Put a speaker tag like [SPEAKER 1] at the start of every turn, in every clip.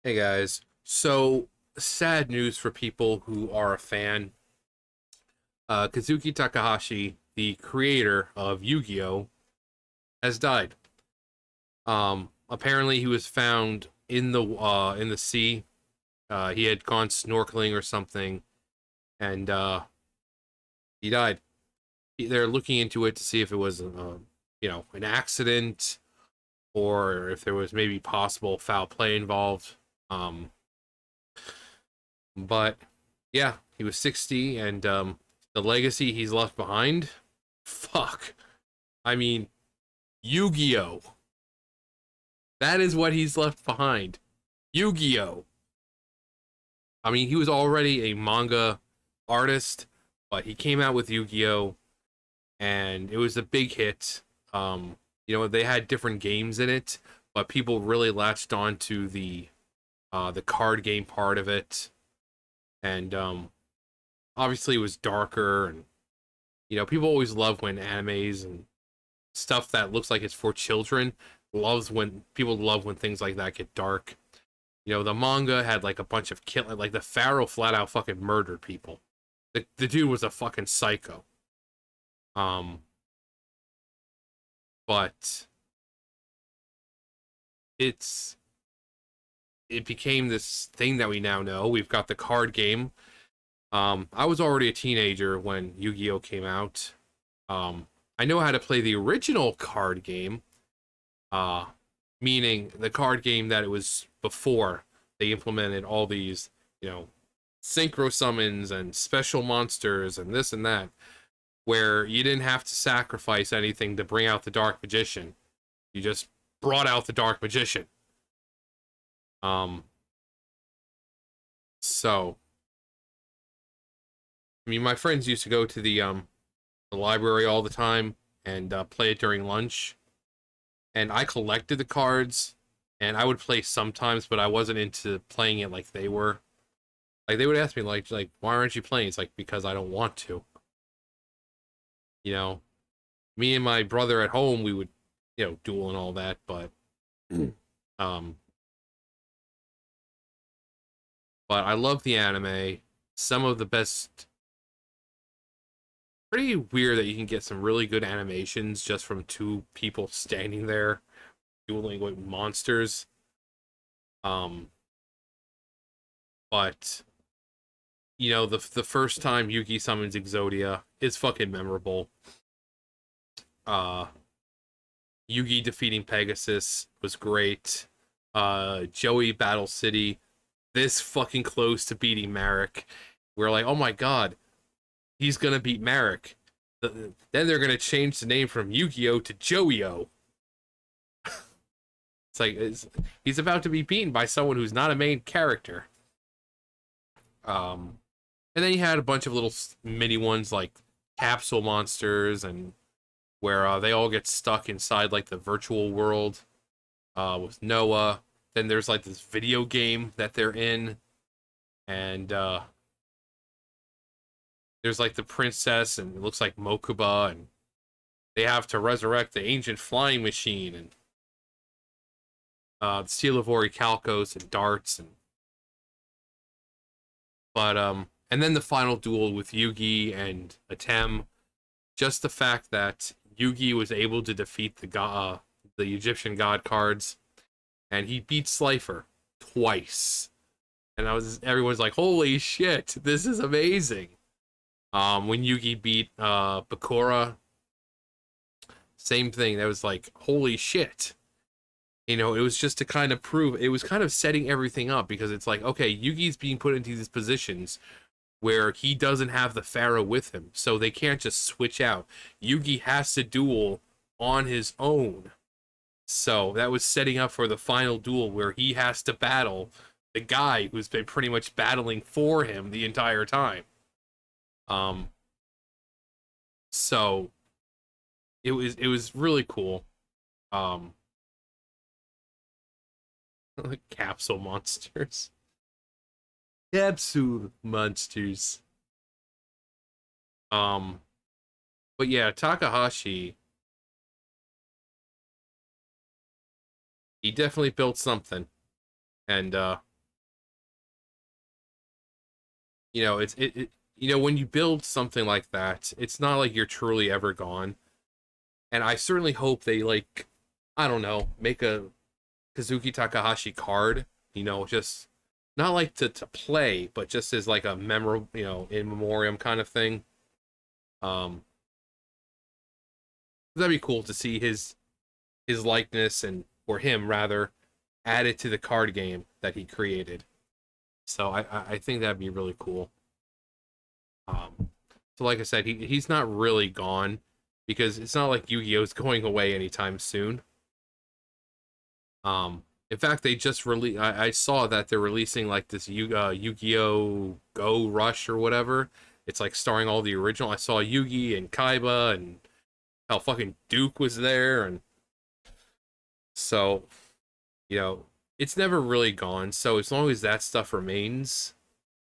[SPEAKER 1] Hey guys, so sad news for people who are a fan. Kazuki Takahashi, the creator of Yu-Gi-Oh, has died. Apparently he was found in the sea. He had gone snorkeling or something, and he died. They're looking into it to see if it was, an accident or if there was maybe possible foul play involved. Um, But yeah, he was 60, and the legacy he's left behind, fuck. I mean, Yu-Gi-Oh! That is what he's left behind. Yu-Gi-Oh! I mean, he was already a manga artist, but he came out with Yu-Gi-Oh! And it was a big hit. They had different games in it, but people really latched on to the card game part of it. And obviously it was darker, and people always love when animes and stuff that looks like it's for children loves when people love when things like that get dark. The manga had like a bunch of like the Pharaoh flat out fucking murdered people. The dude was a fucking psycho. um but it's it became this thing that we now know. We've got the card game. I was already a teenager when Yu-Gi-Oh came out. I know how to play the original card game, uh, meaning the card game that it was before they implemented all these, synchro summons and special monsters and this and that, where you didn't have to sacrifice anything to bring out the Dark Magician. You just brought out the Dark Magician. Um, so, I mean, my friends used to go to the library all the time and play it during lunch. And I collected the cards, and I would play sometimes, but I wasn't into playing it like they were. Like they would ask me, like, why aren't you playing? It's like because I don't want to. You know, me and my brother at home, we would, duel and all that, but um, but I love the anime. Some of the best. Pretty weird that you can get some really good animations just from two people standing there dueling with monsters. Um, but the first time Yugi summons Exodia is fucking memorable. Uh, Yugi defeating Pegasus was great. Joey Battle City, this fucking close to beating Marek. We're like, oh my god, he's gonna beat Marek. Then they're gonna change the name from Yu-Gi-Oh to Joey-O. It's like he's about to be beaten by someone who's not a main character. Um, and then you had a bunch of little mini ones like capsule monsters, and where they all get stuck inside like the virtual world with Noah. Then there's like this video game that they're in, and there's like the princess, and it looks like Mokuba, and they have to resurrect the ancient flying machine, and the Steel of Orichalcos and darts, and then the final duel with Yugi and Atem. Just the fact that Yugi was able to defeat the Egyptian god cards, and he beat Slifer twice, and everyone's like, "Holy shit, this is amazing!" When Yugi beat Bakura, same thing. That was like, "Holy shit!" It was just to kind of prove. It was kind of setting everything up because it's like, okay, Yugi's being put into these positions where he doesn't have the Pharaoh with him, so they can't just switch out. Yugi has to duel on his own. So that was setting up for the final duel where he has to battle the guy who's been pretty much battling for him the entire time. Um, so it was really cool. Um, capsule monsters. Capsule monsters. Um, but yeah, Takahashi, he definitely built something. And when you build something like that, it's not like you're truly ever gone. And I certainly hope they like, I don't know, make a Kazuki Takahashi card, just not like to play, but just as like a memorable, in memoriam kind of thing. Um, that'd be cool to see his likeness and or him rather added to the card game that he created. So I think that'd be really cool. Um, so like I said, he's not really gone because it's not like Yu-Gi-Oh's going away anytime soon. In fact, they just released. I saw that they're releasing like this Yu-Gi-Oh Go Rush or whatever. It's like starring all the original. I saw Yugi and Kaiba and how fucking Duke was there, and so you know it's never really gone. So as long as that stuff remains,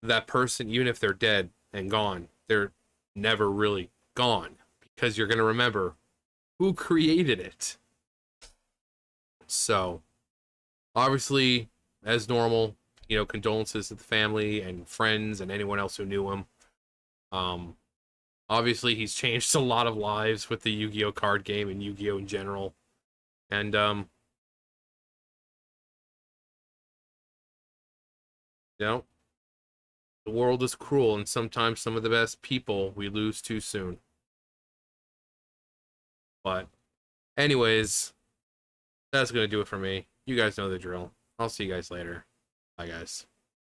[SPEAKER 1] that person, even if they're dead and gone, they're never really gone because you're gonna remember who created it. So obviously, as normal, condolences to the family and friends and anyone else who knew him. Um, Obviously, he's changed a lot of lives with the Yu-Gi-Oh card game and Yu-Gi-Oh in general. And you know, the world is cruel, and sometimes some of the best people we lose too soon. But, anyways, that's gonna do it for me. You guys know the drill. I'll see you guys later. Bye, guys.